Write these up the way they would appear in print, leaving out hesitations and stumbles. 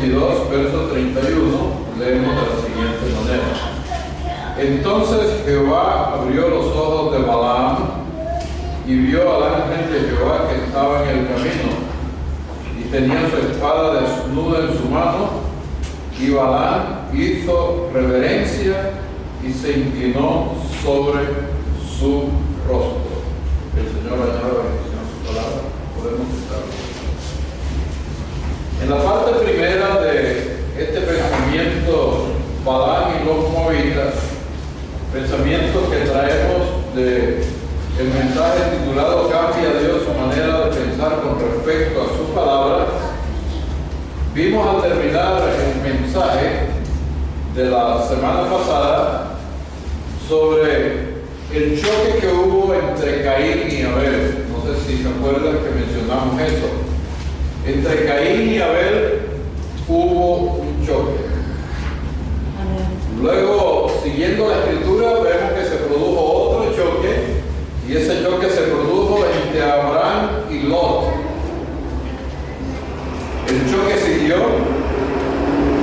22, verso 31, leemos de la siguiente manera. Entonces Jehová abrió los ojos de Balaam y vio al ángel de Jehová que estaba en el camino y tenía su espada desnuda en su mano, y Balaam hizo reverencia y se inclinó sobre su rostro. Que el Señor añada bendición a su palabra. Podemos estar. En la parte primera de este pensamiento, Balaam y los moabitas, pensamiento que traemos de el mensaje titulado Cambia Dios su manera de pensar con respecto a su palabra, vimos al terminar el mensaje de la semana pasada sobre el choque que hubo entre Caín y Abel. No sé si se acuerdan que mencionamos eso. Entre Caín y Abel hubo un choque. Luego, siguiendo la escritura, vemos que se produjo otro choque, y ese choque se produjo entre Abraham y Lot. El choque siguió,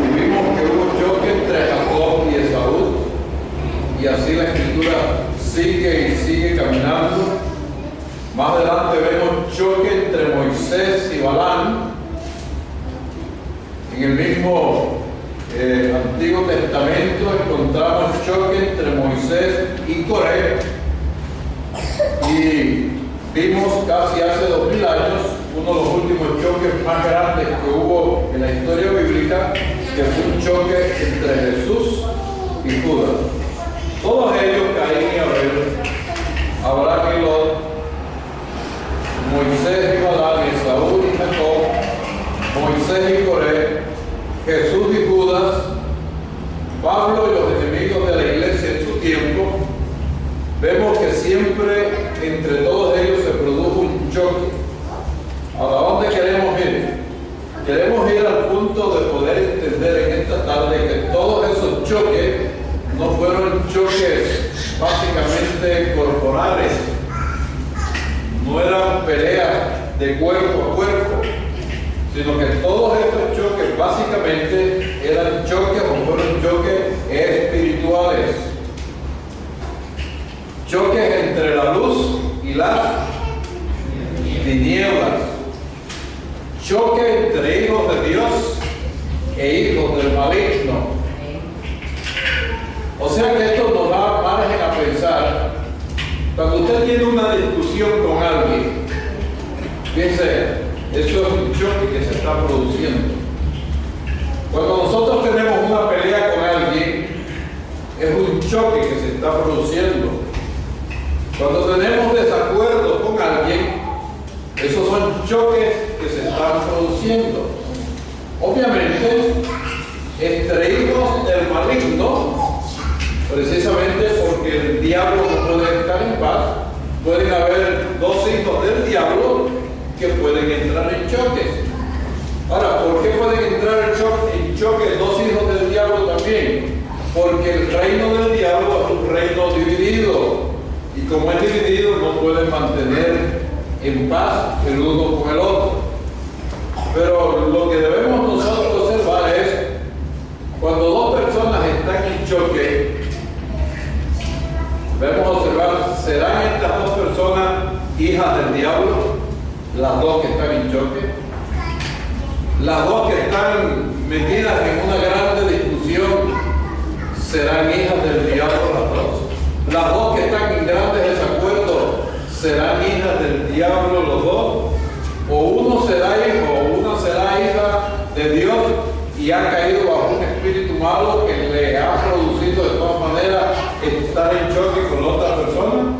y vimos que hubo un choque entre Jacob y Esaú, y así la escritura sigue y sigue caminando. Más adelante vemos choque entre Moisés y Balaam. En el mismo Antiguo Testamento encontramos choque entre Moisés y Coré, y vimos casi hace 2000 años uno de los últimos choques más grandes que hubo en la historia bíblica, que fue un choque entre Jesús y Judas. Todos ellos, Caín y Abel, Abraham y Lot, Moisés y Balaam, Esaú y Jacob, Moisés y Coré, Jesús y Judas, Pablo y los enemigos de la iglesia en su tiempo, vemos que siempre entre todos ellos se produjo un choque. ¿A dónde queremos ir? Queremos ir al punto de poder entender en esta tarde que todos esos choques no fueron choques básicamente corporales, no eran peleas de cuerpo a cuerpo, sino que todos estos choques básicamente eran choques o fueron choques espirituales. Choques entre la luz y las tinieblas. Choque entre hijos de Dios e hijos del maligno. O sea que esto nos da margen a pensar. Cuando usted tiene una discusión con alguien, piense, eso es un choque que se está produciendo. Cuando nosotros tenemos una pelea con alguien, es un choque que se está produciendo. Cuando tenemos desacuerdo con alguien, esos son choques que se están produciendo. Obviamente, entre hijos del maligno, precisamente porque el diablo no puede estar en paz, pueden haber dos hijos del diablo que pueden entrar en choques. Ahora, ¿por qué pueden entrar en choques dos hijos del diablo también? Porque el reino del diablo es un reino dividido. Y como es dividido, no pueden mantener en paz el uno con el otro. Pero lo que debemos nosotros observar es, cuando dos personas están en choque, debemos observar, ¿serán estas dos personas hijas del diablo? Las dos que están en choque. Las dos que están metidas en una grande discusión, ¿serán hijas del diablo las dos? Las dos que están en grandes desacuerdos, ¿serán hijas del diablo los dos? O uno será hijo, o una será hija de Dios y ha caído bajo un espíritu malo que le ha producido de todas maneras estar en choque con otra persona.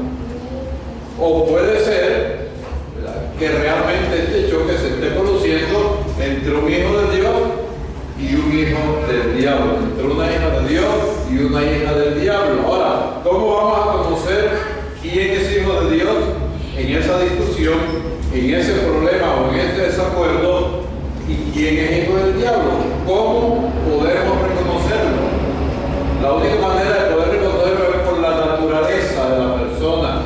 O puede ser, ¿verdad?, que realmente este choque se esté produciendo entre un hijo de Dios y un hijo del diablo, entre una hija de Dios y una hija del diablo. Ahora, ¿cómo vamos a conocer quién es hijo de Dios en esa discusión, en ese problema o en este desacuerdo, y quién es hijo del diablo? ¿Cómo podemos reconocerlo? La única manera de poder reconocerlo es por la naturaleza de la persona.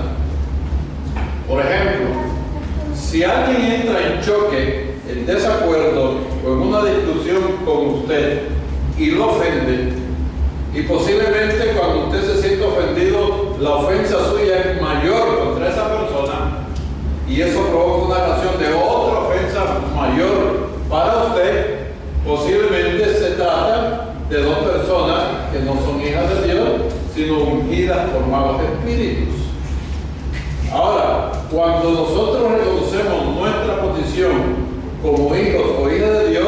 Por ejemplo, si alguien entra en choque, en desacuerdo o en una discusión con Y posiblemente cuando usted se siente ofendido, la ofensa suya es mayor contra esa persona y eso provoca una relación de otra ofensa mayor para usted. Posiblemente se trata de dos personas que no son hijas de Dios, sino ungidas por malos espíritus. Ahora, cuando nosotros reconocemos nuestra posición como hijos o hijas de Dios,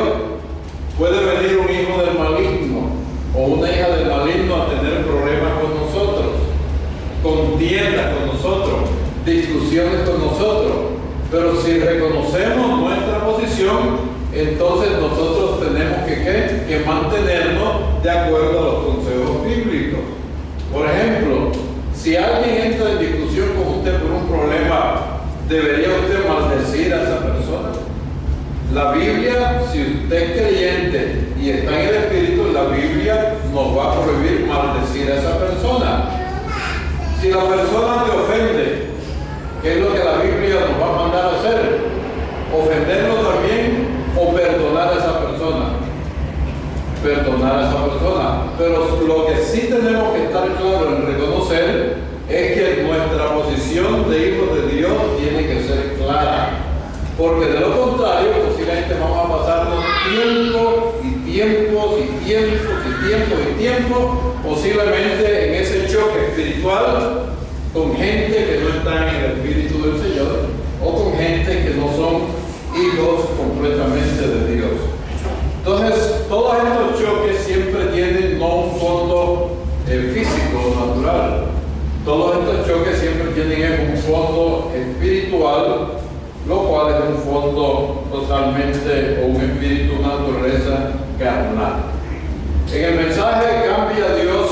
puede venir un hijo del maligno o una hija del maligno a tener problemas con nosotros, contiendas con nosotros, discusiones con nosotros. Pero si reconocemos nuestra posición, entonces nosotros tenemos que mantenernos de acuerdo a los consejos bíblicos. Por ejemplo, si alguien entra en discusión con usted por un problema, ¿debería usted maldecir a esa persona? La Biblia, si usted es creyente y está en el Espíritu, la Biblia nos va a prohibir maldecir a esa persona. Si la persona te ofende, ¿qué es lo que la Biblia nos va a mandar a hacer? Ofenderlo también o perdonar a esa persona. Perdonar a esa persona. Pero lo que sí tenemos que estar claros en reconocer es que nuestra posición de hijos de Dios tiene que ser clara. Porque de lo contrario, posiblemente vamos a pasarnos tiempo, posiblemente en ese choque espiritual con gente que no está en el Espíritu del Señor o con gente que no son hijos completamente de Dios. Entonces, todos estos choques siempre tienen no un fondo físico o natural. Todos estos choques siempre tienen un fondo espiritual, lo cual es un fondo totalmente, o un espíritu, una naturaleza carnal. En el mensaje Cambia Dios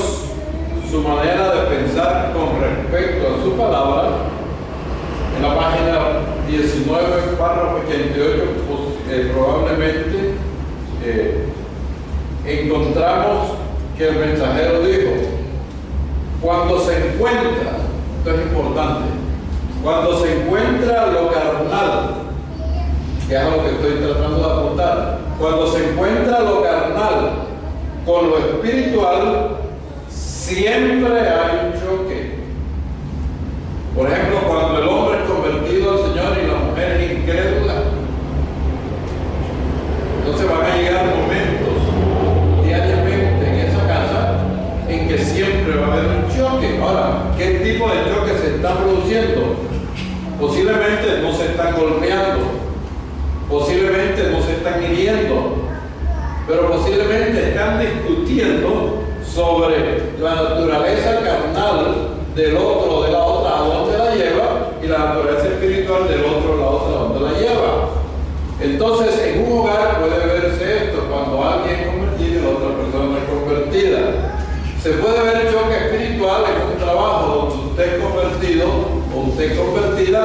su manera de pensar con respecto a su palabra. En la página 19, párrafo 88, probablemente encontramos que el mensajero dijo: cuando se encuentra, esto es importante, cuando se encuentra lo carnal, que es a lo que estoy tratando de apuntar, cuando se encuentra lo carnal con lo espiritual, siempre hay un choque. Por ejemplo, cuando el hombre es convertido al Señor y la mujer es incrédula, entonces van a llegar momentos diariamente en esa casa en que siempre va a haber un choque. Ahora, ¿qué tipo de choque se está produciendo? Posiblemente no se están golpeando, posiblemente no se están hiriendo, pero posiblemente están discutiendo sobre la naturaleza carnal del otro o de la otra, a dónde la lleva, y la naturaleza espiritual del otro o la otra, a dónde la lleva. Entonces, en un hogar puede verse esto, cuando alguien es convertido y la otra persona no es convertida. Se puede ver choque espiritual en un trabajo donde usted es convertido o usted es convertida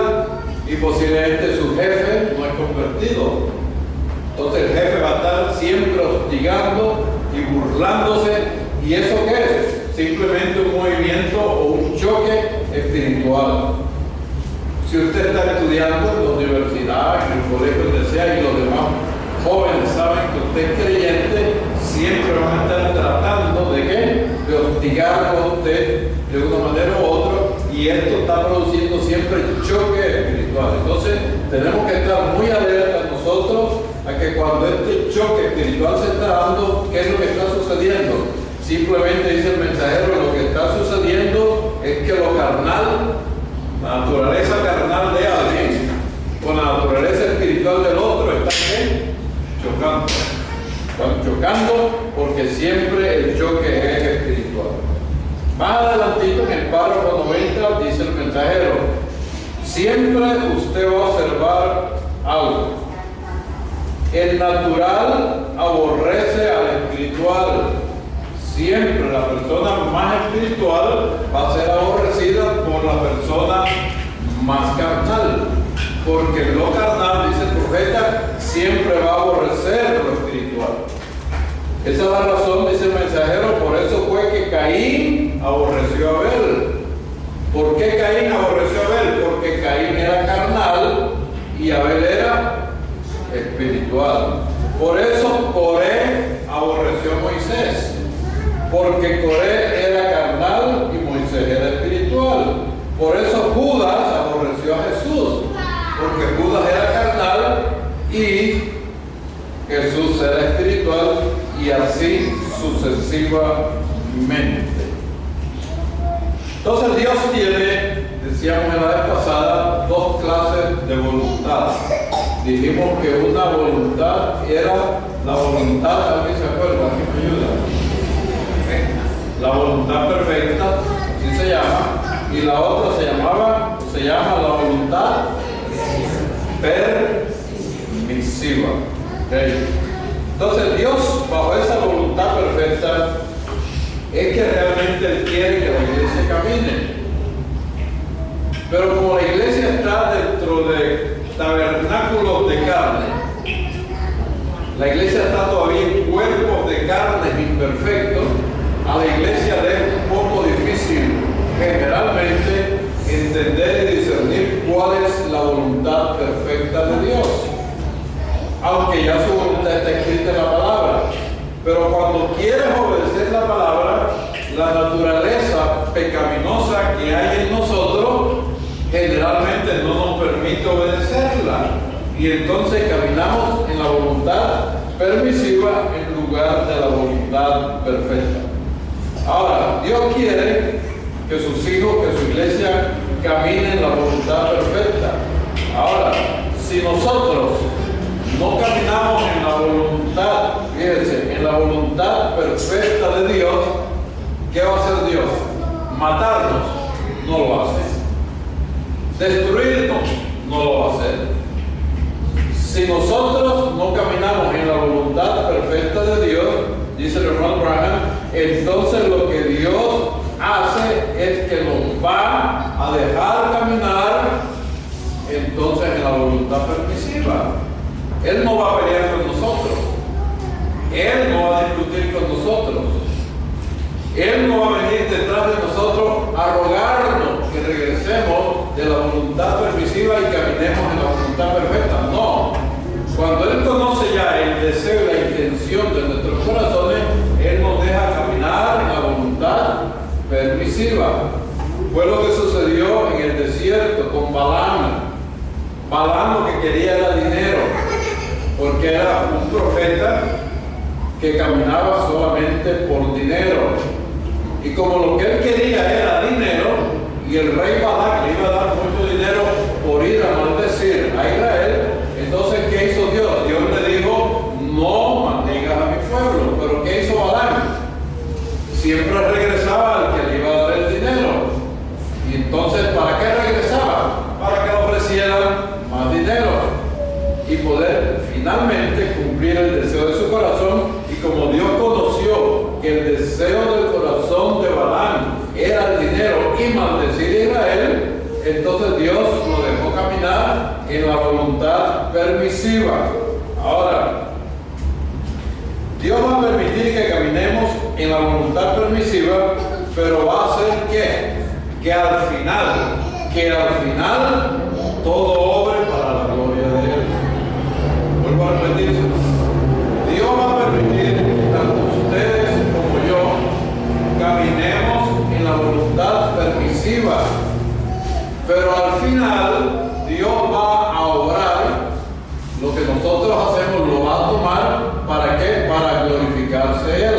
y posiblemente su jefe no es convertido. Entonces el jefe va a estar siempre hostigando y burlándose. ¿Y eso qué es? Simplemente un movimiento o un choque espiritual. Si usted está estudiando en la universidad, en el colegio, donde sea, y los demás jóvenes saben que usted es creyente, siempre van a estar tratando de ¿qué? De hostigar a usted de una manera u otra, y esto está produciendo siempre choque espiritual. Entonces tenemos que estar muy alertas nosotros a que cuando este choque espiritual se está dando, ¿qué es lo que está sucediendo? Simplemente dice el mensajero, lo que está sucediendo es que lo carnal, la naturaleza carnal de alguien con la naturaleza espiritual del otro están chocando. Están chocando porque siempre el choque es espiritual. Más adelantito en el párrafo 90 dice el mensajero: siempre usted va a observar algo. El natural aborrece al espiritual. Siempre la persona más espiritual va a ser aborrecida por la persona más carnal. Porque lo carnal, dice el profeta, siempre va a aborrecer lo espiritual. Esa es la razón, dice el mensajero, por eso fue que Caín aborreció a Abel. ¿Por qué Caín aborreció a Abel? Porque Caín era carnal y Abel era espiritual. Por eso Coré aborreció a Moisés, porque Coré era carnal y Moisés era espiritual. Por eso Judas aborreció a Jesús, porque Judas era carnal y Jesús era espiritual, y así sucesivamente. Entonces Dios tiene, decíamos en la vez pasada, dos clases de voluntad. Dijimos que una voluntad era la voluntad, ¿alguien se acuerda? ¿Quién me ayuda? La voluntad perfecta, así se llama, y la otra se llama la voluntad permisiva. ¿Okay? Entonces Dios, bajo esa voluntad perfecta, es que realmente Él quiere que la iglesia camine. Pero como la iglesia está dentro de tabernáculos de carne, la iglesia está todavía en cuerpos de carne imperfectos, a la iglesia le es un poco difícil generalmente entender y discernir cuál es la voluntad perfecta de Dios, aunque ya su voluntad está escrita en la palabra. Pero cuando quieres obedecer la palabra, la naturaleza pecaminosa que hay en nosotros generalmente no nos permite obedecerla, y entonces caminamos en la voluntad permisiva en lugar de la voluntad perfecta. Ahora, Dios quiere que sus hijos, que su iglesia camine en la voluntad perfecta. Ahora, si nosotros no caminamos en la voluntad, fíjense, en la voluntad perfecta de Dios, ¿qué va a hacer Dios? Matarnos, no lo va a hacer. Destruirnos, no lo va a hacer. Si nosotros no caminamos en la voluntad perfecta de Dios, dice el hermano Branham, entonces lo que Dios hace es que nos va a dejar caminar entonces en la voluntad permisiva. Él no va a pelear con nosotros, Él no va a discutir con nosotros, Él no va a venir detrás de nosotros a rogarnos que regresemos de la voluntad permisiva y caminemos en la voluntad perfecta. No. Cuando Él conoce ya el deseo y la intención de nuestros corazones, Él nos deja caminar en la voluntad permisiva. Fue lo que sucedió en el desierto con Balaam. Balaam lo que quería era dinero, porque era un profeta que caminaba solamente por dinero. Y como lo que él quería era dinero, y el rey Balac le iba a dar mucho dinero por ir a maldecir a Israel, entonces ¿qué hizo Dios? Dios le dijo, no maldigas a mi pueblo. Pero ¿qué hizo Balac? Siempre regresaba al que le iba a dar el dinero. Y entonces, ¿para qué regresaba? Para que le ofrecieran más dinero y poder finalmente cumplir el deseo de su corazón. Y como Dios conoció que el deseo del corazón de Balaam era el dinero y maldecir a Israel, entonces Dios lo dejó caminar en la voluntad permisiva. Ahora, Dios va a permitir que caminemos en la voluntad permisiva, pero va a hacer que al final todo obre para la gloria de Él. Vuelvo a repetir, Dios va a permitir que tanto ustedes como yo caminemos en la voluntad permisiva, pero al final Dios va a obrar. Lo que nosotros hacemos lo va a tomar, ¿para qué? Para glorificarse Él,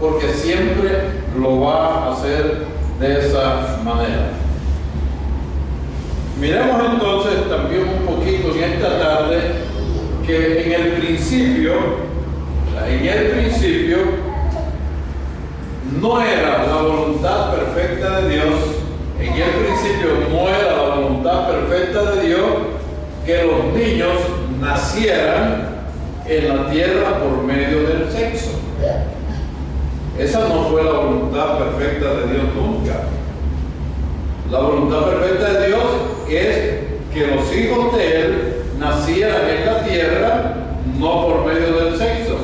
porque siempre lo va a hacer de esa manera. Miremos entonces también un poquito en esta tarde que en el principio no era la voluntad perfecta de Dios, en el principio no era la voluntad perfecta de Dios que los niños nacieran en la tierra por medio del sexo. Esa no fue la voluntad perfecta de Dios nunca. La voluntad perfecta de Dios es que los hijos de Él nacieran en la tierra no por medio del sexo,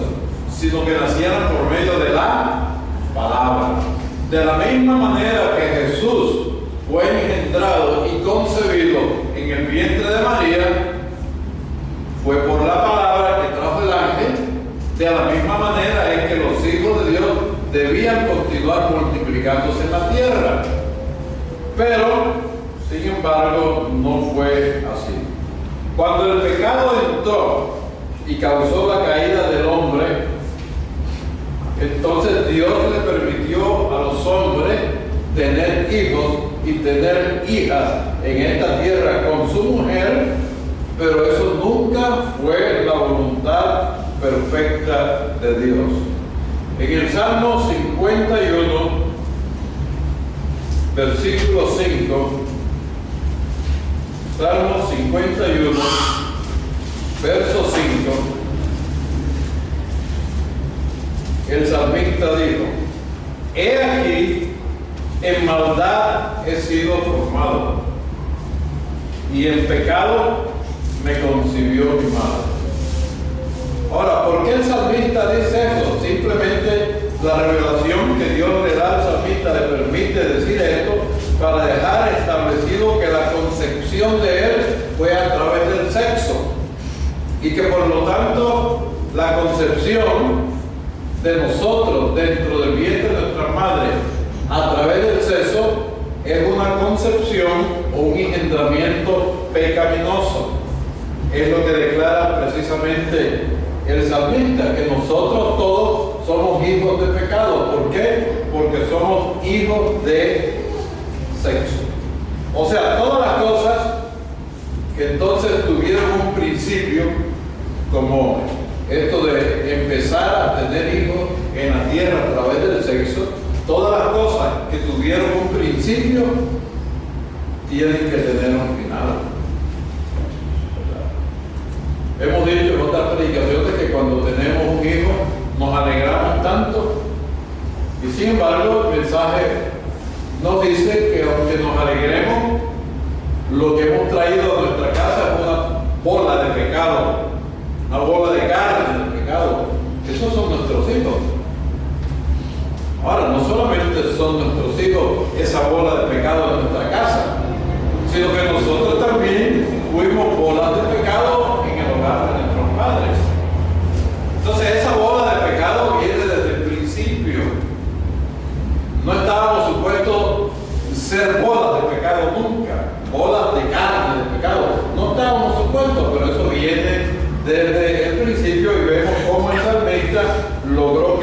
sino que nacieran por medio de la palabra. De la misma manera que Jesús fue engendrado y concebido en el vientre de María, fue por la palabra que trajo el ángel. De la misma manera es que los hijos de Dios debían continuar multiplicándose en la tierra. Pero, sin embargo, no fue así. Cuando el pecado entró y causó la caída del hombre, entonces Dios le permitió a los hombres tener hijos y tener hijas en esta tierra con su mujer, pero eso nunca fue la voluntad perfecta de Dios. En el Salmo 51, versículo 5, Salmo 51, verso 5, el salmista dijo: he aquí, en maldad he sido formado, y en pecado me concibió mi madre. Ahora, ¿por qué el salmista dice eso? Simplemente la revelación que Dios le da al salmista le permite decir esto para dejar establecido que la concepción de él fue a través del sexo, y que por lo tanto la concepción de nosotros dentro del vientre de nuestra madre a través del sexo es una concepción o un engendramiento pecaminoso. Es lo que declara precisamente el salmista, que nosotros todos somos hijos de pecado. ¿Por qué? Porque somos hijos de sexo. O sea, todas las cosas que entonces tuvieron un principio, como esto de empezar a tener hijos en la tierra a través del sexo, todas las cosas que tuvieron un principio tienen que tener un final. Hemos dicho en otras predicaciones que cuando tenemos un hijo nos alegramos tanto, y sin embargo el mensaje nos dice que aunque nos alegremos, lo que hemos traído a nuestra casa es una bola de pecado, una bola de carne de pecado. Esos son nuestros hijos. Ahora, no solamente son nuestros hijos esa bola de pecado en nuestra casa, sino que nosotros también fuimos bolas de pecado en el hogar de nuestros padres. Entonces esa bola de pecado viene desde el principio. No estábamos supuestos ser bolas de pecado nunca, bolas de carne de pecado. No estábamos supuestos, pero eso viene desde el principio, y vemos cómo el salmista logró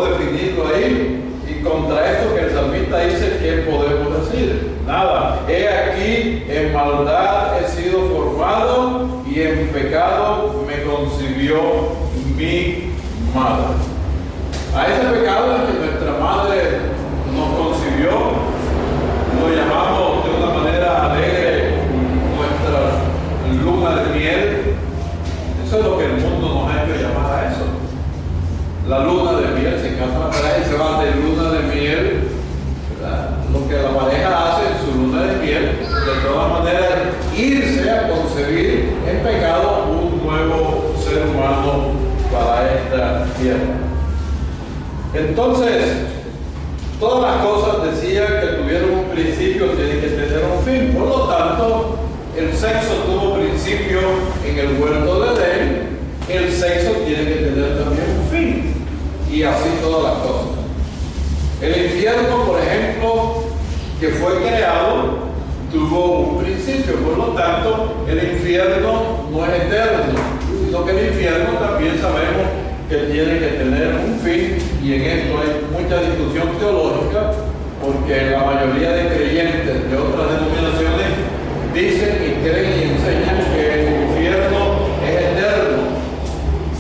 definirlo ahí. Y contra esto que el salmista dice, ¿qué podemos decir? Nada. He aquí, en maldad he sido formado, y en pecado me concibió mi madre. A ese pecado en que nuestra madre nos concibió, lo llamamos de una manera alegre nuestra luna de miel. Eso es lo que el mundo nos ha hecho llamar a eso. La luna de miel, se casa la pareja y se va de luna de miel, ¿verdad? Lo que la pareja hace en su luna de miel, de todas maneras, irse a concebir en pecado un nuevo ser humano para esta tierra. Entonces, todas las cosas decían que tuvieron un principio, tienen que tener un fin. Por lo tanto, el sexo tuvo principio en el huerto de Edén, el sexo tiene que tener también un fin, y así todas las cosas. El infierno, por ejemplo, que fue creado, tuvo un principio, por lo tanto, el infierno no es eterno, sino que el infierno también sabemos que tiene que tener un fin, y en esto hay mucha discusión teológica, porque la mayoría de creyentes de otras denominaciones dicen y creen y enseñan que el infierno es eterno,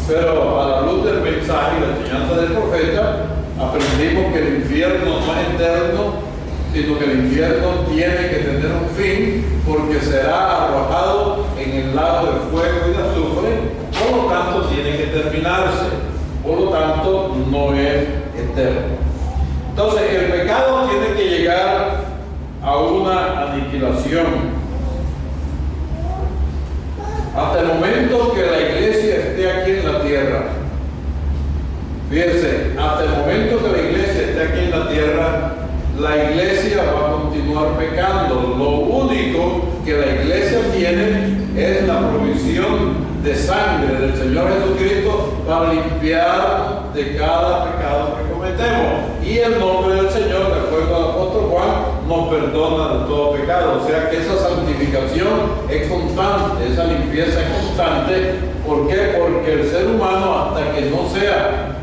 pero a la luz del mensaje y la enseñanza del profeta aprendimos que el infierno no es eterno, sino que el infierno tiene que tener un fin, porque será arrojado en el lago de fuego y de azufre. Por lo tanto tiene que terminarse, por lo tanto no es eterno. Entonces el pecado tiene que llegar a una aniquilación. Hasta el momento que la iglesia esté aquí en la tierra, fíjense, hasta el momento que la iglesia esté aquí en la tierra, la iglesia va a continuar pecando. Lo único que la iglesia tiene es la provisión de sangre del Señor Jesucristo para limpiar de cada pecado que cometemos. cometemos. Y el nombre del Señor, de acuerdo al apóstol Juan, nos perdona de todo pecado. O sea que esa santificación es constante, esa limpieza es constante. ¿Por qué? Porque el ser humano, hasta que no sea,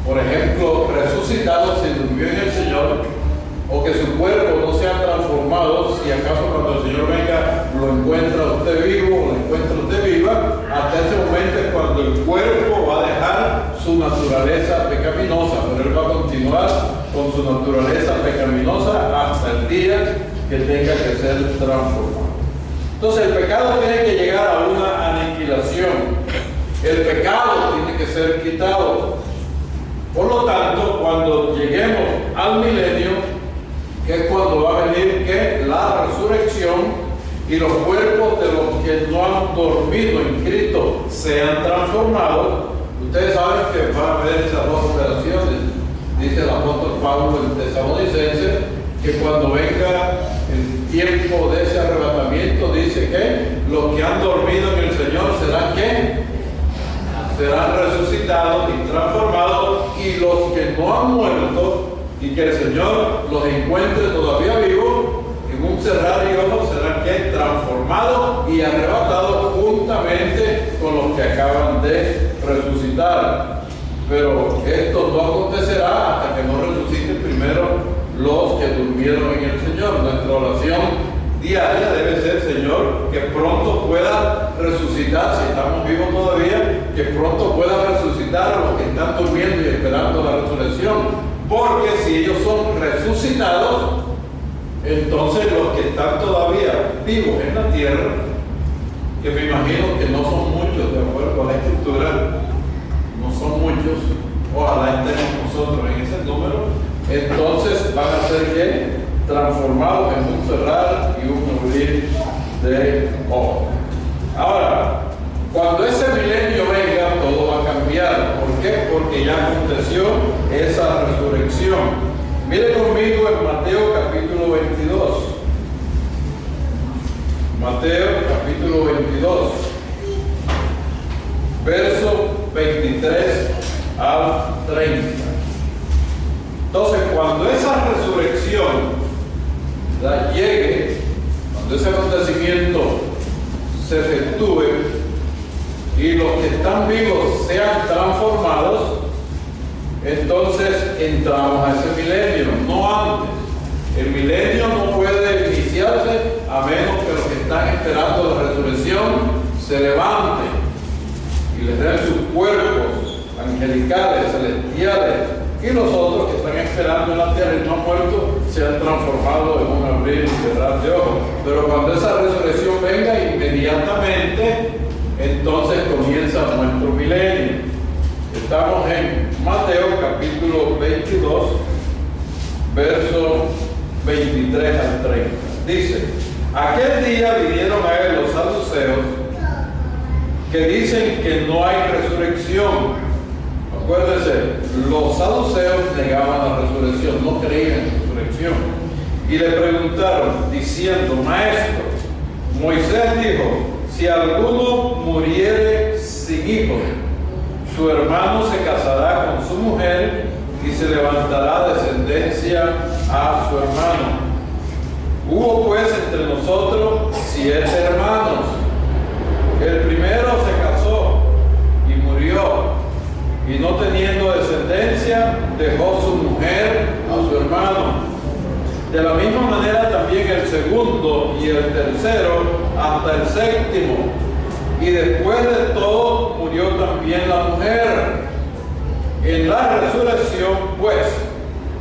por ejemplo, resucitado, si durmió en el Señor, o que su cuerpo no sea transformado, si acaso cuando el Señor venga lo encuentra usted vivo o lo encuentra usted viva, hasta ese momento es cuando el cuerpo va a dejar su naturaleza pecaminosa, pero él va a continuar con su naturaleza pecaminosa hasta el día que tenga que ser transformado. Entonces el pecado tiene que llegar a una aniquilación, el pecado tiene que ser quitado. Por lo tanto, cuando lleguemos al milenio, que es cuando va a venir que la resurrección y los cuerpos de los que no han dormido en Cristo sean transformados, ustedes saben que van a haber esas dos operaciones. Dice el apóstol Pablo en Tesalonicenses que cuando venga el tiempo de ese arrebatamiento, dice que los que han dormido en el Señor serán ¿qué? Serán resucitados y transformados, y los que no han muerto y que el Señor los encuentre todavía vivos, en un cerrar y ojos serán ¿qué? Transformados y arrebatados juntamente con los que acaban de resucitar. Pero esto no acontecerá hasta que no resuciten primero los que durmieron en el Señor. Nuestra oración diaria debe ser: Señor, que pronto pueda resucitar, si estamos vivos todavía, que pronto pueda resucitar a los que están durmiendo y esperando la resurrección. Porque si ellos son resucitados, entonces los que están todavía vivos en la tierra, que me imagino que no son muchos de acuerdo a la Escritura, no son muchos, ojalá estemos nosotros en ese número, entonces van a ser ¿qué? Transformados en un cerrar y un abrir de ojos. Ahora, cuando ese milenio venga, todo va a cambiar. ¿Por qué? Porque ya aconteció esa resurrección. Mire conmigo en Mateo capítulo 22. Mateo capítulo 22, verso 23 al 30. Entonces, cuando esa resurrección llegue, cuando ese acontecimiento se efectúe y los que están vivos sean transformados, entonces entramos a ese milenio, no antes. El milenio no puede iniciarse a menos que los que están esperando la resurrección se levanten y les den sus cuerpos angelicales, celestiales, y los otros que están esperando en la tierra y no han muerto sean transformados en un abrir y cerrar de ojos. Pero cuando esa resurrección venga, inmediatamente entonces comienza nuestro milenio. Estamos en Mateo capítulo 22, verso 23 al 30. Dice: aquel día vinieron a él los saduceos, que dicen que no hay resurrección. Acuérdense, los saduceos negaban la resurrección, no creían en resurrección. Y le preguntaron, diciendo: maestro, Moisés dijo, si alguno muriere sin hijos, su hermano se casará con su mujer y se levantará descendencia a su hermano. Hubo pues entre nosotros 7 hermanos. El primero se casó y murió, y no teniendo descendencia, dejó su mujer a su hermano. De la misma manera también el segundo y el tercero hasta el séptimo. Y después de todo murió también la mujer. En la resurrección, pues,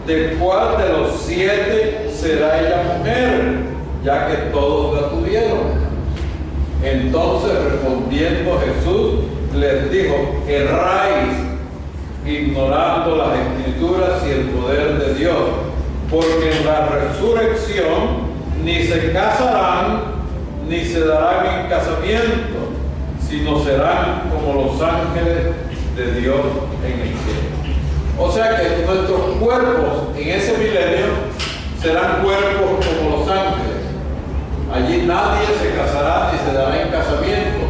¿de cuál de los 7 será ella mujer? Ya que todos la tuvieron. Entonces, respondiendo Jesús, les dijo: erráis, ignorando las Escrituras y el poder de Dios, porque en la resurrección ni se casarán ni se darán en casamiento, sino serán como los ángeles de Dios en el cielo. O sea que nuestros cuerpos en ese milenio serán cuerpos como los ángeles. Allí nadie se casará ni se dará en casamiento.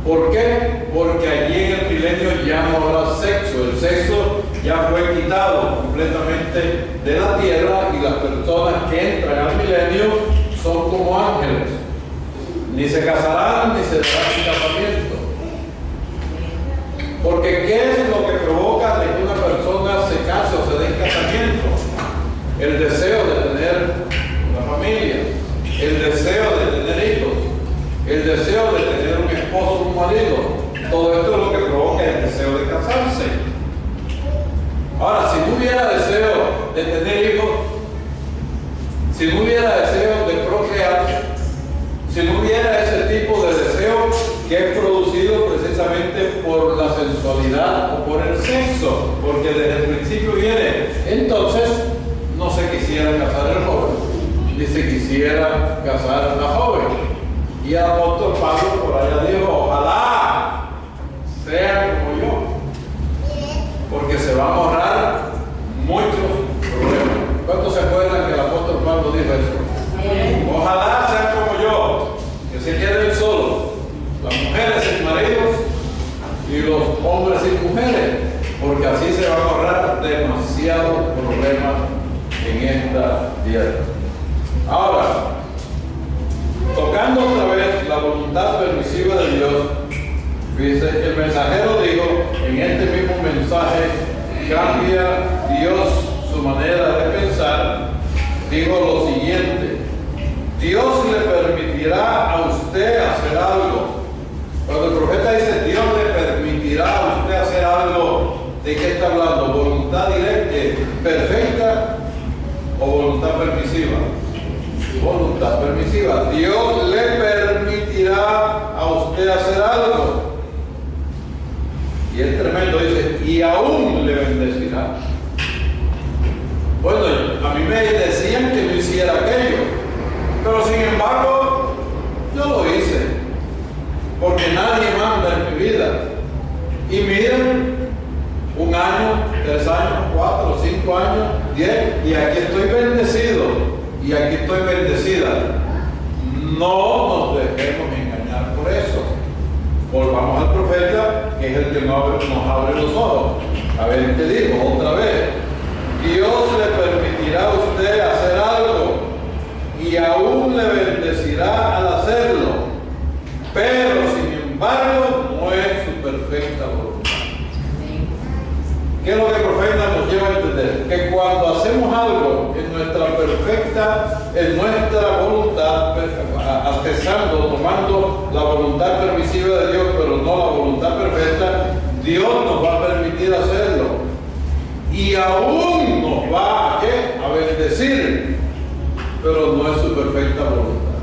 ¿Por qué? Porque allí en el milenio ya no habrá sexo. El sexo ya fue quitado completamente de la tierra y las personas que entran al milenio son como ángeles. Ni se casarán ni se darán casamiento. Porque ¿qué es lo que provoca de que una persona se case o se dé casamiento? El deseo de tener una familia, el deseo de tener hijos, el deseo de tener un esposo o un marido. Todo esto es lo que provoca el deseo de casarse. Ahora, si no hubiera deseo de tener hijos, si no hubiera deseo de procrear, si no hubiera ese tipo de deseo que es producido precisamente por la sensualidad o por el sexo, porque desde el principio viene, entonces no se quisiera casar el joven, ni se quisiera casar la joven. Y el apóstol Pablo por allá dijo, ojalá sean como yo, porque se van a ahorrar muchos problemas. ¿Cuántos se acuerdan que el apóstol Pablo dijo eso? Ojalá sean como yo, que se queden solos, las mujeres sin maridos y los hombres sin mujeres, porque así se van a ahorrar demasiados problemas en esta tierra. Ahora, tocando otra vez la voluntad permisiva de Dios, dice, el mensajero dijo, en este mismo mensaje cambia Dios su manera de pensar, dijo lo siguiente: Dios le permitirá a usted hacer algo. Cuando el profeta dice Dios le permitirá a usted hacer algo, ¿de qué está hablando? ¿Voluntad directa, perfecta o voluntad permisiva? Voluntad permisiva. Dios le permitirá a usted hacer algo. Y es tremendo, dice, y aún le bendecirá. Bueno, a mí me decían que no hiciera aquello, pero sin embargo, yo lo hice, porque nadie manda en mi vida. Y miren, 1 año, 3 años, 4, 5 años, 10, y aquí estoy bendecido, y aquí estoy bendecida. No nos dejemos engañar por eso. Volvamos al profeta, que es el que nos abre los ojos. A ver qué digo otra vez. Dios le permitirá a usted hacer algo y aún le bendecirá al hacerlo, pero sin embargo no es su perfecta voluntad. ¿Qué es lo que el profeta nos lleva a entender? Que cuando hacemos algo en nuestra voluntad, accesando, tomando la voluntad permisiva de Dios, pero no la voluntad perfecta, Dios nos va a permitir hacerlo. Y aún nos va a bendecir, pero no es su perfecta voluntad.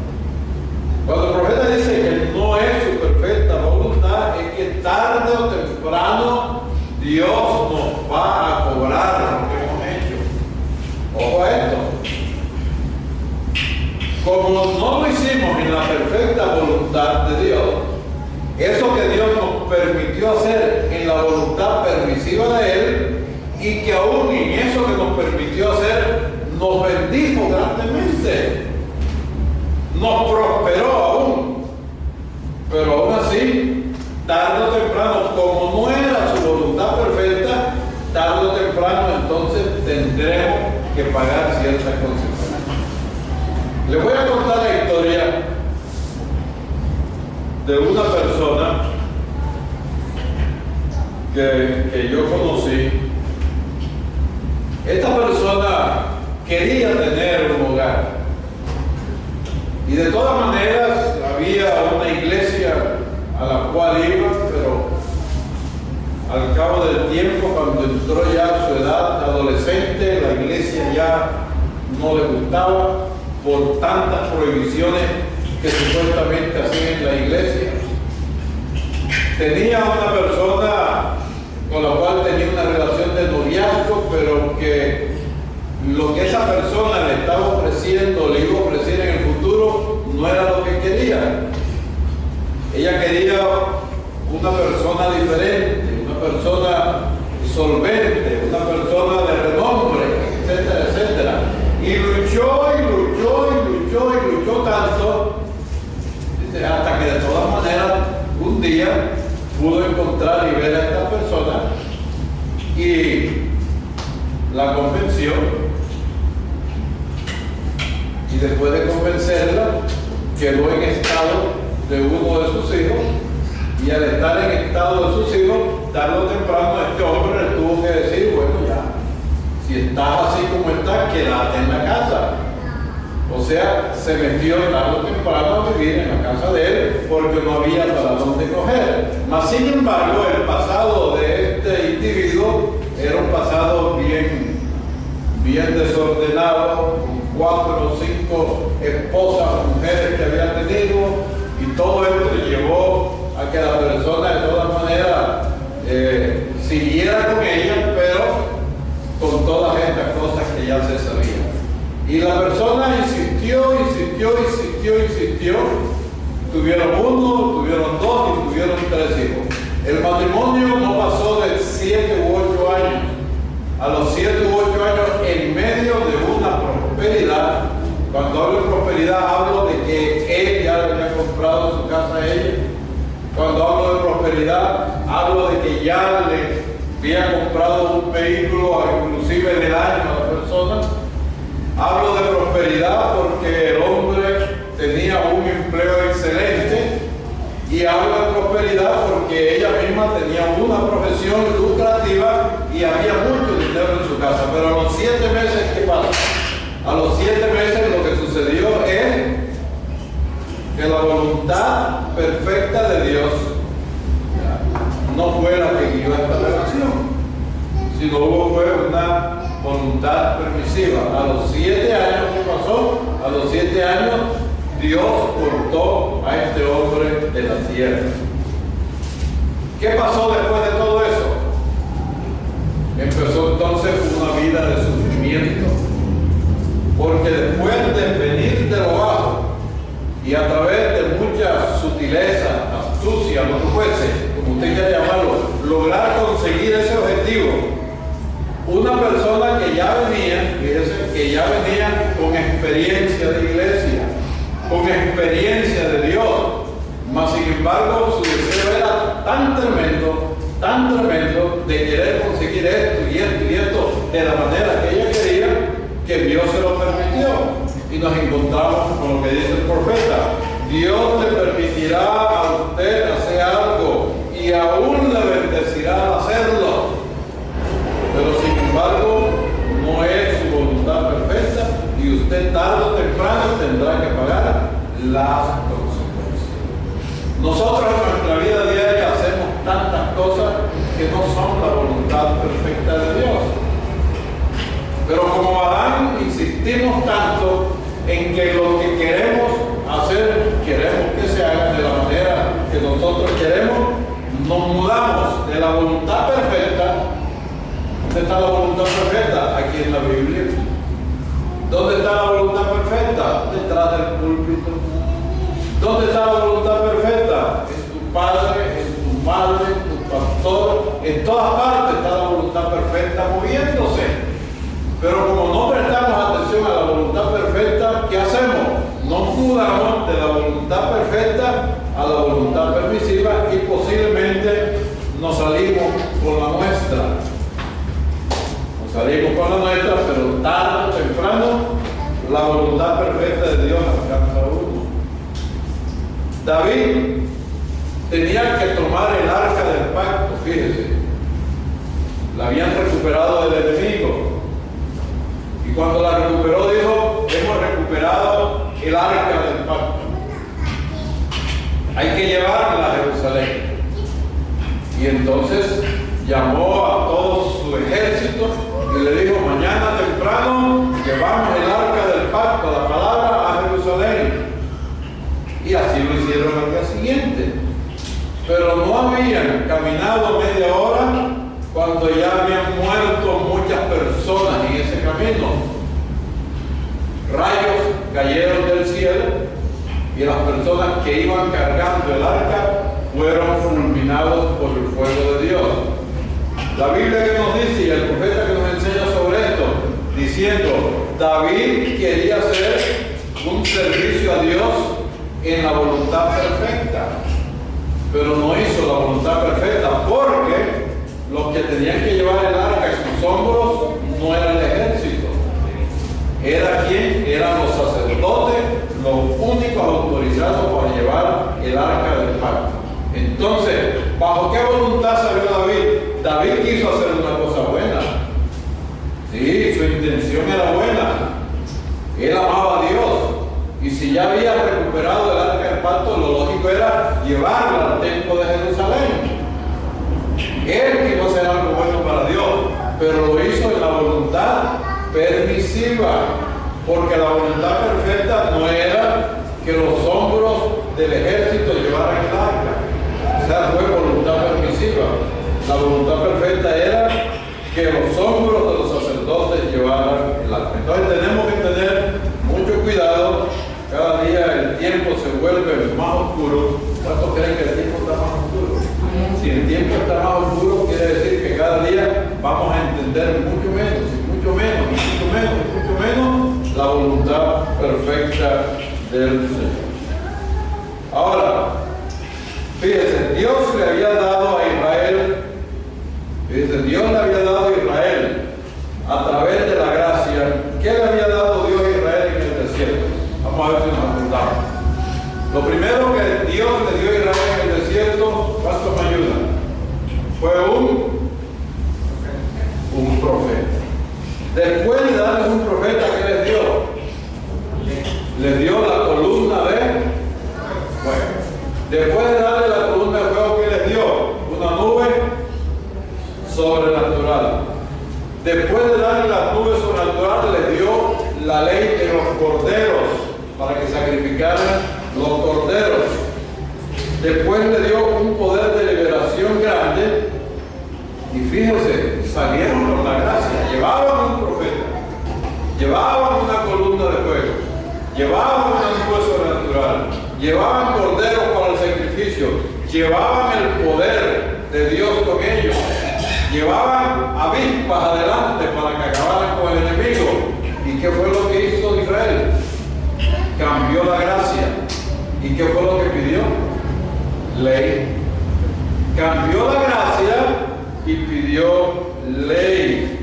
Cuando el profeta dice que no es su perfecta voluntad, es que tarde o temprano Dios nos va a cobrar lo que hemos hecho. Ojo a esto. Como no lo hicimos en la perfecta voluntad de Dios, eso que Dios nos permitió hacer en la voluntad permisiva de Él, y que aún en eso que nos permitió hacer, nos bendijo grandemente, nos prosperó aún, pero aún así, tarde o temprano, como no era su voluntad perfecta, tarde o temprano entonces tendremos que pagar ciertas consecuencias. Les voy a contar la historia de una persona que yo conocí. Esta persona quería tener un hogar y de todas maneras había una iglesia a la cual iba, pero al cabo del tiempo, cuando entró ya a su edad adolescente, la iglesia ya no le gustaba por tantas prohibiciones que supuestamente hacían en la iglesia. Tenía una persona con la cual tenía una relación de noviazgo, pero que lo que esa persona le estaba ofreciendo, le iba a ofrecer en el futuro, no era lo que quería. Ella quería una persona diferente, una persona solvente, una persona de renombre, etcétera, etcétera. Y luchó y luchó y luchó y luchó tanto, hasta que de todas maneras un día pudo encontrar y ver a esta persona, y después de convencerla, quedó en estado de uno de sus hijos, y al estar en estado de sus hijos, tarde o temprano este hombre le tuvo que decir, bueno, ya, si estás así como estás, quédate en la casa. O sea, se metió tarde o temprano a vivir en la casa de él porque no había para dónde coger. Mas sin embargo, el pasado de este individuo era un pasado bien desordenado, con 4 o 5 esposas, mujeres que había tenido, y todo esto llevó a que la persona de todas maneras siguiera con ella, pero con todas estas cosas que ya se sabían. Y la persona insistió. Tuvieron 1, tuvieron 2 y tuvieron 3 hijos. El matrimonio no pasó de 7 u 8 años. A los 7 u 8 años, en medio de una prosperidad, cuando hablo de prosperidad, hablo de que él ya le había comprado su casa a ella. Cuando hablo de prosperidad, hablo de que ya le había comprado un vehículo, inclusive del año a la persona. Hablo de prosperidad porque el hombre tenía un empleo excelente, y hablo de prosperidad porque ella misma tenía una profesión lucrativa y había mucho dinero en su casa. Pero a los 7 meses, ¿qué pasa? A los 7 meses lo que sucedió es que la voluntad perfecta de Dios no fue la que guió esta relación, sino fue una voluntad permisiva. A los 7 años, ¿qué pasó? A los 7 años Dios cortó a este hombre de la tierra. ¿Qué pasó después de todo eso? Empezó entonces una vida de sufrimiento, porque después de venir de lo bajo y a través de mucha sutileza, astucia, lo que fuese, como usted quiera llamarlo, lograr conseguir ese objetivo, una persona que ya venía, fíjese, que ya venía con experiencia de iglesia, con experiencia de Dios, mas sin embargo su deseo era tan tremendo de querer conseguir esto de la manera que ella quería, que Dios se lo permitió. Y nos encontramos con lo que dice el profeta: Dios le permitirá a usted hacer algo y aún le bendecirá al hacerlo, pero sin embargo no es su voluntad perfecta, y usted tarde o temprano tendrá que pagar las consecuencias. Nosotros en nuestra vida diaria hacemos tantas cosas que no son la voluntad perfecta de Dios, pero como Adán insistimos tanto en que lo que queremos hacer, queremos que se haga de la manera que nosotros queremos, nos mudamos de la voluntad perfecta. ¿Dónde está la voluntad perfecta? Aquí en la Biblia. ¿Dónde está la voluntad perfecta? Detrás del púlpito. ¿Dónde está la voluntad perfecta? En tu padre, en tu madre, en tu pastor. En todas partes está la voluntad perfecta moviéndose. Pero como no prestamos atención a la voluntad perfecta, ¿qué hacemos? Nos mudamos de la voluntad perfecta a la voluntad permisiva, y posiblemente nos salimos con la nuestra. Salimos con la nuestra, pero tarde o temprano la voluntad perfecta de Dios alcanza a uno. David tenía que tomar el arca del pacto, fíjese. La habían recuperado del enemigo. Y cuando la recuperó dijo: hemos recuperado el arca del pacto. Hay que llevarla a Jerusalén. Y entonces llamó a todo su ejército y le dijo: mañana temprano llevamos el arca del pacto, la palabra, a Jerusalén. Y así lo hicieron al día siguiente. Pero no habían caminado media hora cuando ya habían muerto muchas personas en ese camino. Rayos cayeron del cielo y las personas que iban cargando el arca fueron fulminados por el fuego de Dios. La Biblia que nos dice, y el profeta que nos enseña sobre esto, diciendo: David quería hacer un servicio a Dios en la voluntad perfecta, pero no hizo la voluntad perfecta, porque los que tenían que llevar el arca en sus hombros no era el ejército. ¿Era quién? Eran los sacerdotes. sacerdotes los únicos autorizados para llevar el arca del pacto. Entonces, ¿bajo qué voluntad salió David? David quiso hacer una cosa buena. Sí, su intención era buena. Él amaba a Dios. Y si ya había recuperado el arca del pacto, lo lógico era llevarla al templo de Jerusalén. Él quiso hacer algo bueno para Dios, pero lo hizo en la voluntad permisiva, porque la voluntad perfecta no era que los hombros del ejército llevaran el arca. O sea, fue voluntad permisiva. La voluntad perfecta era que los hombros de los sacerdotes llevaran el arca. Entonces tenemos que tener mucho cuidado. Cada día el tiempo se vuelve más oscuro. ¿Cuántos creen que el tiempo está más oscuro? Si el tiempo está más oscuro, quiere decir que cada día vamos a entender mucho menos, la voluntad perfecta del Señor. Ahora, fíjense, Dios le había dado a Israel, a través de la gracia. ¿Qué le había dado Dios a Israel en el desierto? Vamos a ver si nos acordamos. Lo primero que Dios le dio a Israel en el desierto, ¿cuántos me ayudan? Fue un profeta. Después de darles un profeta, ¿qué les dio? Les dio la columna de fuego. Después de darle la columna de fuego, ¿qué les dio? Una nube sobrenatural. Después de darle la nube sobrenatural, les dio la ley de los corderos para que sacrificaran los corderos. Después le dio un poder de liberación grande. Y fíjense, salieron con la gracia. Llevaban un profeta, llevaban una columna de fuego, llevaban una nube sobrenatural, llevaban corderos para el sacrificio, llevaban el poder de Dios con ellos, llevaban avispas adelante para que acabaran con el enemigo. ¿Y qué fue lo que hizo Israel? Cambió la gracia. ¿Y qué fue lo que pidió? Ley. Cambió la gracia y pidió ley.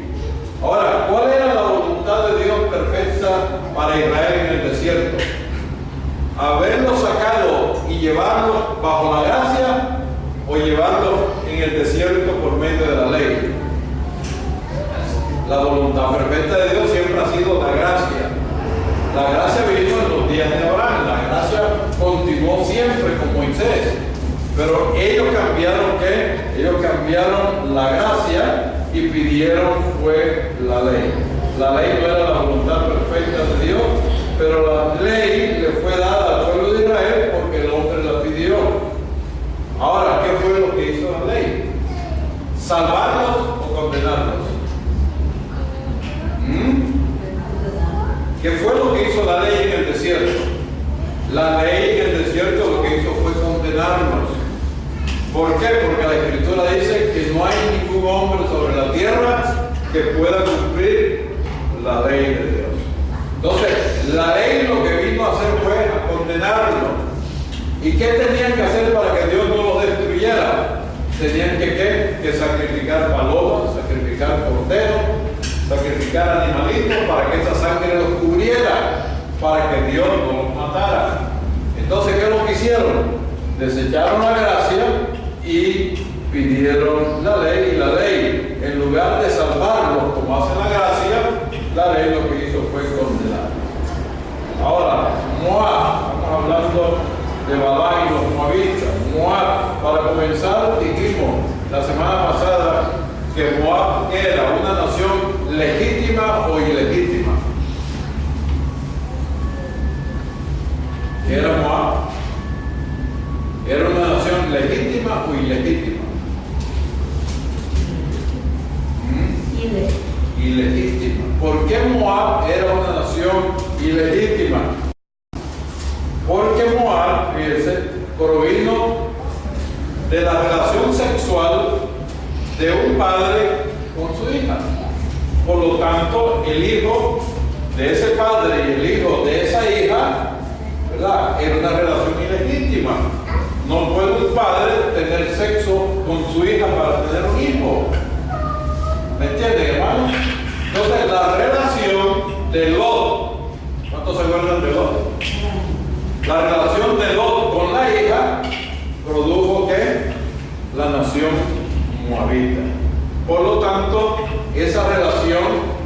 Ahora, ¿cuál era la voluntad de Dios perfecta para Israel en el desierto? ¿Haberlo sacado y llevarlo bajo la gracia o llevarlo en el desierto por medio de la ley? La voluntad perfecta de Dios siempre ha sido la gracia. La gracia vino en los días de Abraham. La gracia continuó siempre con Moisés. Pero ellos cambiaron ¿qué? Ellos cambiaron la gracia y pidieron fue la ley. La ley no era la voluntad perfecta de Dios, pero la ley le fue dada al pueblo de Israel porque el hombre la pidió. Ahora, ¿qué fue lo que hizo la ley? ¿Salvarlos o condenarlos? ¿Qué fue lo que hizo la ley en el desierto? La ley en el desierto lo que hizo fue condenarnos. ¿Por qué? Porque la Escritura dice que no hay ningún hombre sobre la tierra que pueda cumplir la ley de Dios. Entonces, la ley lo que vino a hacer fue a condenarnos. ¿Y qué tenían que hacer para que Dios no los destruyera? Tenían que sacrificar palomas, sacrificar corderos, sacrificar animalitos para que esa sangre los cubriera, para que Dios no los matara. Entonces, ¿qué es lo que hicieron? Desecharon la gracia y pidieron la ley, y la ley, en lugar de salvarlos como hace la gracia, la ley lo que hizo fue condenar. Ahora, Moab, estamos hablando de Balán y los moabitas. Moab, para comenzar, dijimos la semana pasada que Moab era una nación legítima o ilegítima. ¿Qué era Moab? ¿Era una nación legítima o ilegítima? Ilegítima. ¿Por qué Moab era una nación ilegítima? Porque Moab, fíjense, provino de la relación sexual de un padre con su hija. Por lo tanto, el hijo de ese padre y el hijo de esa hija, ¿verdad?, era una relación ilegítima. No puede un padre tener sexo con su hija para tener un hijo. ¿Me entienden, hermano? Entonces, la relación de Lot ¿Cuántos se acuerdan de Lot? La relación de Lot con la hija produjo ¿qué? La nación moabita. Por lo tanto, esa relación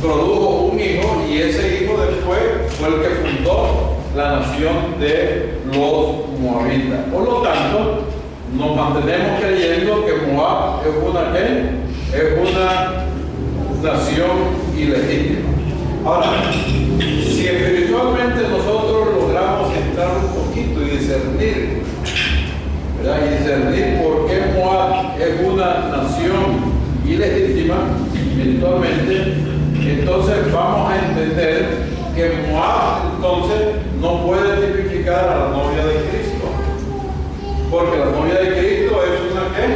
produjo un hijo y ese hijo después fue el que fundó la nación de los moabitas. Por lo tanto, nos mantenemos creyendo que Moab es una ¿qué? Es una nación ilegítima. Ahora, si espiritualmente nosotros logramos entrar un poquito y discernir, ¿verdad? Y discernir por qué Moab es una nación ilegítima espiritualmente, entonces vamos a entender que Moab entonces no puede tipificar a la novia de Cristo, porque la novia de Cristo es una ¿qué?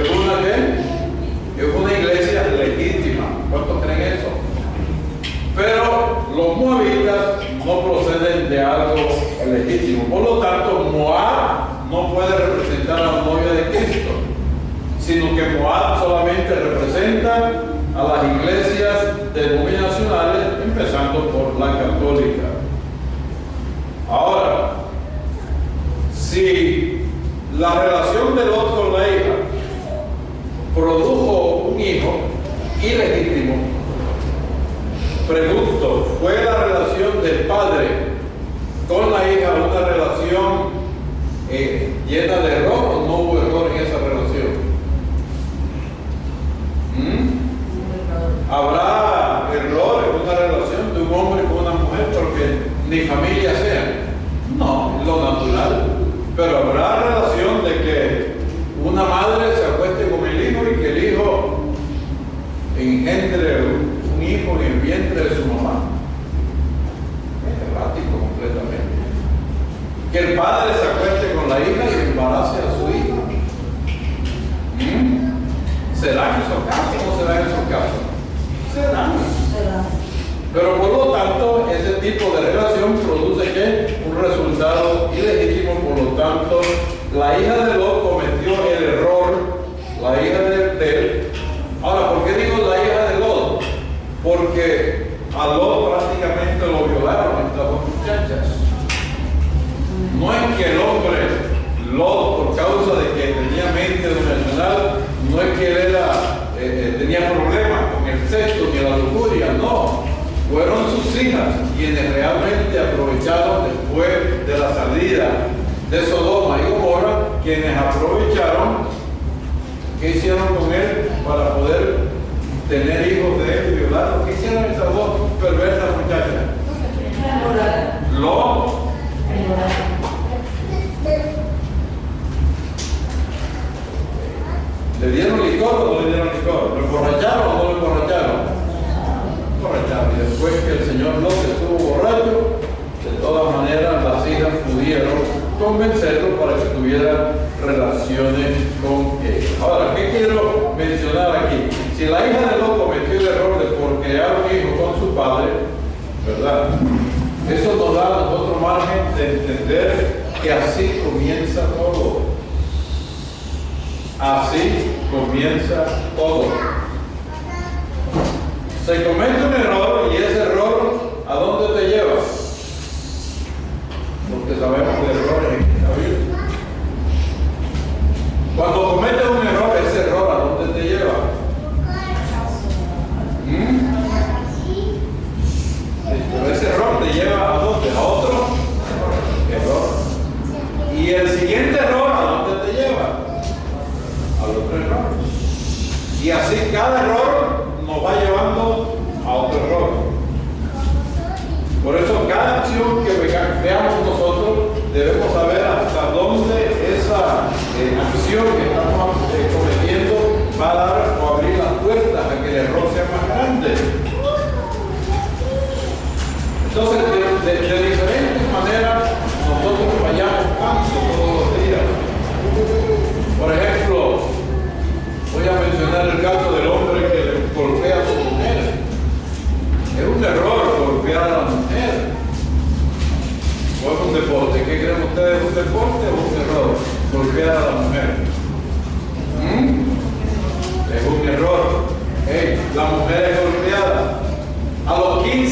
Es una ¿qué? Es una iglesia legítima. ¿Cuántos creen eso? Pero los moabitas no proceden de algo legítimo. Por lo tanto, Moab no puede representar a la novia de Cristo, sino que Moab solamente representa a las iglesias denominacionales, empezando por la católica. Ahora, si la relación de Lot con la hija produjo un hijo ilegítimo, pregunto, ¿fue la relación del padre con la hija una relación llena de error o no hubo error en esa relación? ¿Habrá error en una relación de un hombre con una mujer porque ni familia sean? No, es lo natural. Pero habrá relación de que una madre se acueste con el hijo y que el hijo engendre un hijo en el vientre de su mamá. Es errático completamente. Que el padre se acueste con la hija y embarace a su hija. ¿Serán esos casos o no serán esos casos? Serán. Pero por lo tanto, ese tipo de relación produce ¿qué? Un resultado ilegítimo. Por lo tanto, la hija de Lot cometió el error, la hija de él. Ahora, ¿por qué digo la hija de Lot? Porque a Lot prácticamente lo violaron estas dos muchachas. No es que el hombre Lot, por causa de que tenía mente dominacional, no es que él tenía problemas con el sexo ni la lujuria, no. Fueron sus hijas quienes realmente aprovecharon después de la salida de Sodoma y Gomorra, quienes aprovecharon. ¿Qué hicieron con él para poder tener hijos de él y violarlo? ¿Qué hicieron esas dos perversas muchachas? ¿Le dieron licor o no le dieron licor? ¿Lo emborracharon o no lo emborracharon? Emborracharon. Y después que el señor Lot estuvo borracho, de todas maneras las hijas pudieron convencerlo para que tuviera relaciones con él. Ahora, ¿qué quiero mencionar aquí? Si la hija de Lot cometió el error de por crear un hijo con su padre, ¿verdad? Eso nos da a nosotros margen de entender que así comienza todo. Así comienza todo. Se comete un error y ese error, ¿a dónde te lleva? Porque sabemos de errores en la vida. Cuando cometes un error, ese error, ¿a dónde te lleva? Pero ese error te lleva ¿a dónde? ¿A otro error? Y el siguiente error, ¿a dónde te lleva? Al otro error. Y así cada error nos va llevando a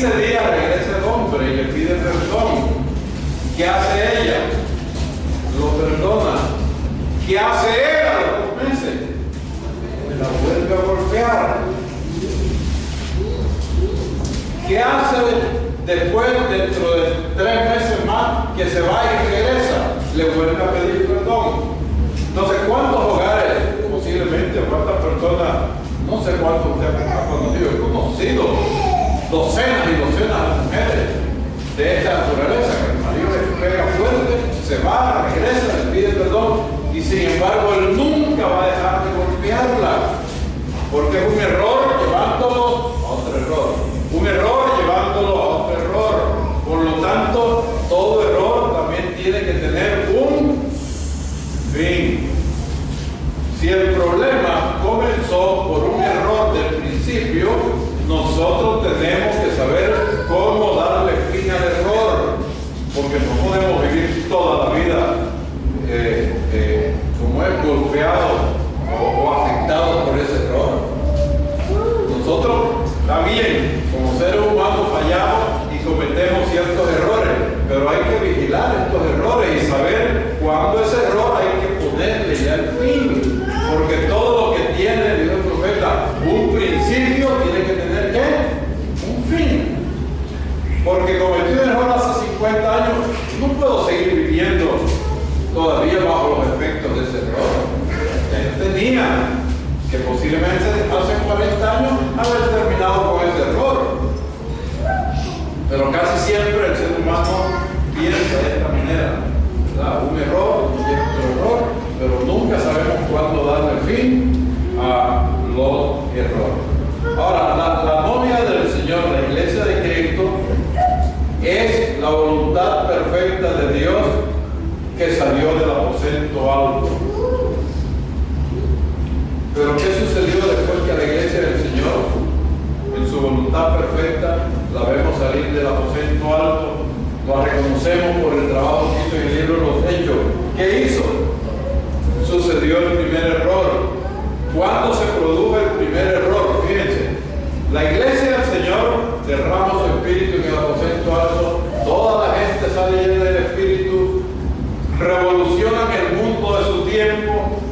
15 días regresa el hombre y le pide perdón. ¿Qué hace ella? Lo perdona. ¿Qué hace él a los 2 meses? La vuelve a golpear. ¿Qué hace después, dentro de 3 meses más, que se va y regresa? Le vuelve a pedir perdón. Entonces, ¿cuántos hogares, posiblemente, cuántas personas, no sé cuántos usted ha conocido, he conocido docenas y docenas de mujeres de esta naturaleza, que el marido le pega fuerte, se va, regresa, le pide perdón, y sin embargo, él nunca va a dejar de golpearla, porque es un error llevándolo a otro error, un error llevándolo a otro error. Por lo tanto, todo error también tiene que tener un fin. Si el problema comenzó por un error del principio, nosotros tenemos que saber cómo darle fin al error, porque no podemos vivir toda la vida como es golpeado o afectado por ese error. Nosotros también, como seres humanos, fallamos y cometemos ciertos errores, pero hay que vigilar estos errores y saber cuándo ese error hay que ponerle ya el fin, porque todo lo que tiene, dijo el profeta, un principio tiene que tener ¿qué? Un fin. Porque cometí un error hace 50 años, no puedo seguir viviendo todavía bajo los efectos de ese error. Él tenía que posiblemente hace 40 años haber terminado con ese error. Pero casi siempre el ser humano piensa de esta manera, ¿verdad? Un error y otro error, pero nunca sabemos cuándo darle fin a los errores. Ahora, la novia del Señor, la iglesia de Cristo, es la voluntad perfecta de Dios que salió del aposento alto. Pero ¿qué sucedió después que la iglesia del Señor, en su voluntad perfecta, la vemos salir del aposento alto? La reconocemos por el trabajo que hizo en el libro de los Hechos. ¿Qué hizo? Sucedió el primer error. ¿Cuándo se produjo el primer error? Fíjense, la iglesia del Señor derrama su espíritu en el aposento alto, toda la gente sale llena del espíritu, revolucionan el mundo de su tiempo.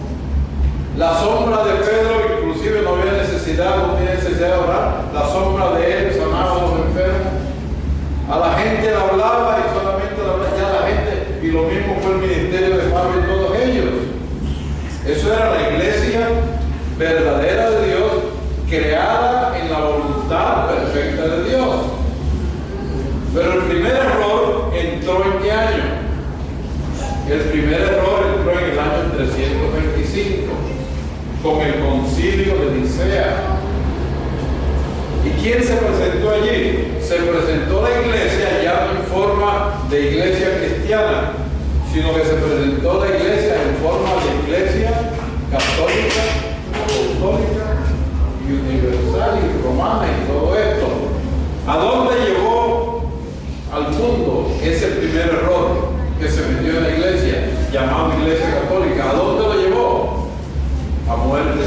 La sombra de Pedro, inclusive no había necesidad, no tenía necesidad de orar, la sombra de él sanaba a los enfermos. A la gente le hablaba y solamente le hablaba ya a la gente, y lo mismo fue el ministerio de Pablo y todos ellos. Eso era la iglesia verdadera de Dios, creada en la voluntad perfecta de Dios. Pero el primer error entró ¿en qué año? El primer error entró en el año 325, con el concilio de Nicea. ¿Y quién se presentó allí? Se presentó la iglesia ya no en forma de iglesia cristiana, sino que se presentó la iglesia en forma de iglesia católica, apostólica y universal y romana y todo esto. ¿A dónde llevó al mundo ese primer error que se metió en la iglesia, llamado iglesia católica? ¿A dónde lo llevó? A muerte,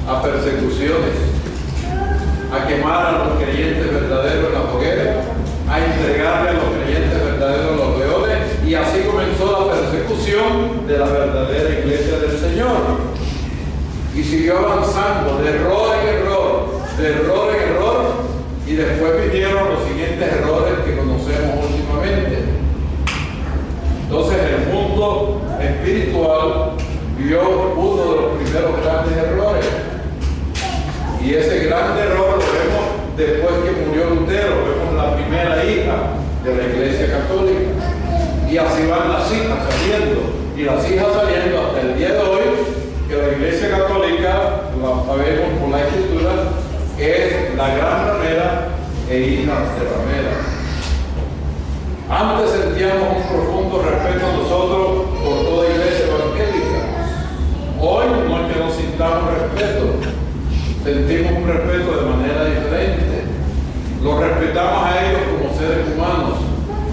a persecuciones, a quemar a los creyentes verdaderos en la hoguera, a entregarle a los creyentes verdaderos los leones, y así comenzó la persecución de la verdadera iglesia del Señor. Y siguió avanzando de error en error, de error en error, y después vinieron los siguientes errores que conocemos últimamente. Entonces el mundo espiritual vio uno de los primeros grandes errores. Y ese gran error lo vemos después que murió Lutero, vemos la primera hija de la iglesia católica. Y así van las hijas saliendo, y las hijas saliendo hasta el día de hoy, que la iglesia católica, la sabemos por la escritura, es la gran ramera e hija de ramera. Antes sentíamos un profundo respeto nosotros por toda iglesia evangélica. Hoy no es que nos sintamos respeto, sentimos un respeto de manera diferente. Los respetamos a ellos como seres humanos,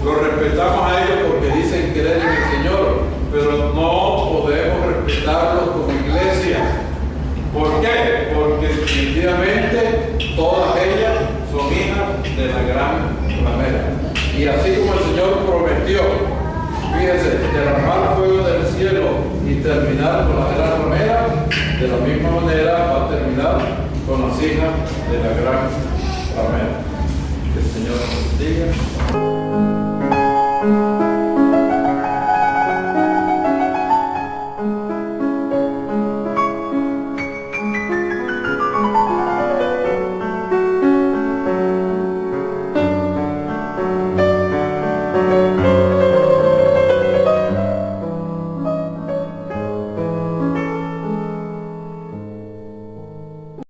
los respetamos a ellos porque dicen creer en el Señor, pero no podemos respetarlos como iglesia. ¿Por qué? Porque definitivamente todas ellas son hijas de la gran ramera. Y así como el Señor prometió, fíjense, derramar fuego del cielo y terminar con la gran ramera, de la misma manera va a terminar con las hijas de la gran